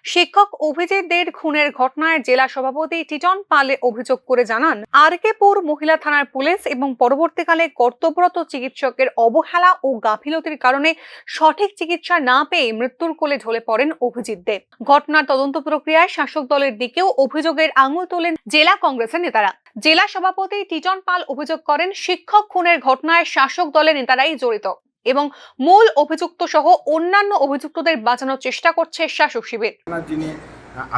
শিক্ষক অভিজিৎ দের খুনের ঘটনায় জেলা সভাপতি টিটন পাল অভিযোগ করে জানান, আরকেপুর মহিলা থানার পুলিশ এবং পরবর্তীকালে কর্তব্যরত চিকিৎসকের অবহেলা ও গাফিলতির কারণে সঠিক চিকিৎসা না পেয়ে মৃত্যুর কোলে ঢলে পড়েন অভিজিৎ দে। ঘটনার তদন্ত প্রক্রিয়ায় শাসক দলের দিকেও অভিযোগের আঙুল তোলেন জেলা কংগ্রেসের নেতারা। জেলা সভাপতি টিটন পাল অভিযোগ করেন, শিক্ষক খুনের ঘটনায় শাসক দলের নেতারাই জড়িত এবং মূল অভিযুক্ত সহ অন্যান্য অভিযুক্তদের বাঁচানোর চেষ্টা করছে শাসক শিবির। যিনি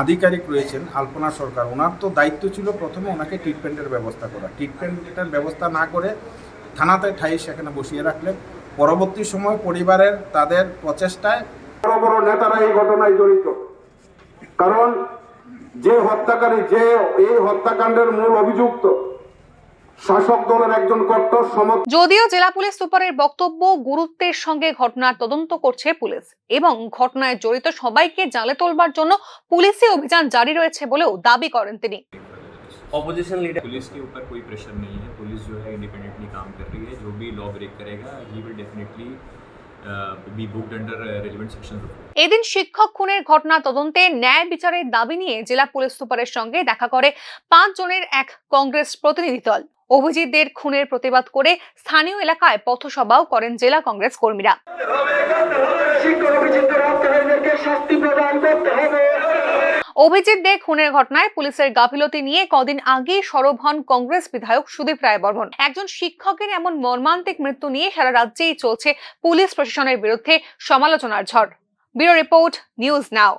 আধিকারিক রয়েছেন আলপনা সরকার, ওনার তো দায়িত্ব ছিল প্রথমে ওনাকে ট্রিটমেন্টের ব্যবস্থা করা। ট্রিটমেন্টের ব্যবস্থা না করে থানাতে ঠাই সেখানে বসিয়ে রাখলেন। পরবর্তী সময় পরিবারের তাদের প্রচেষ্টায় বড় বড় নেতারা এই ঘটনায় জড়িত, কারণ যে হত্যাকারী, যে এই হত্যাকাণ্ডের মূল অভিযুক্ত শাসক দলের একজন কট্টর সমর্থক। যদিও জেলা পুলিশ সুপারের বক্তব্য, গুরুত্বের সঙ্গে ঘটনার তদন্ত করছে পুলিশ এবং ঘটনায় জড়িত সবাইকে জালে তোলবার জন্য পুলিশি অভিযান জারি রয়েছে বলেও দাবি করেন তিনি। ऑपोजिशन लीडर पुलिस के ऊपर कोई प्रेशर नहीं है। पुलिस जो है इंडिपेंडेंटली काम कर रही है। जो भी लॉ ब्रेक करेगा he will definitely be booked under relevant sections. এদিন শিক্ষক খুনের ঘটনা তদন্তে ন্যায় বিচারের দাবি নিয়ে জেলা পুলিশ সুপারের সঙ্গে দেখা করে 5 জনের এক কংগ্রেস প্রতিনিধি দল। অভিজিৎদের খুনের প্রতিবাদ করে স্থানীয় এলাকায় পথসভাও করেন জেলা কংগ্রেস কর্মীরা। অভিজিৎ দে খুনের ঘটনায় পুলিশের গাফিলতি নিয়ে কদিন আগে সরব হন কংগ্রেস বিধায়ক সুদীপ রায় বর্মন। একজন শিক্ষকের এমন মর্মান্তিক মৃত্যু নিয়ে সারা রাজ্যেই চলছে পুলিশ প্রশাসনের বিরুদ্ধে সমালোচনার ঝড়। Bureau report, news now.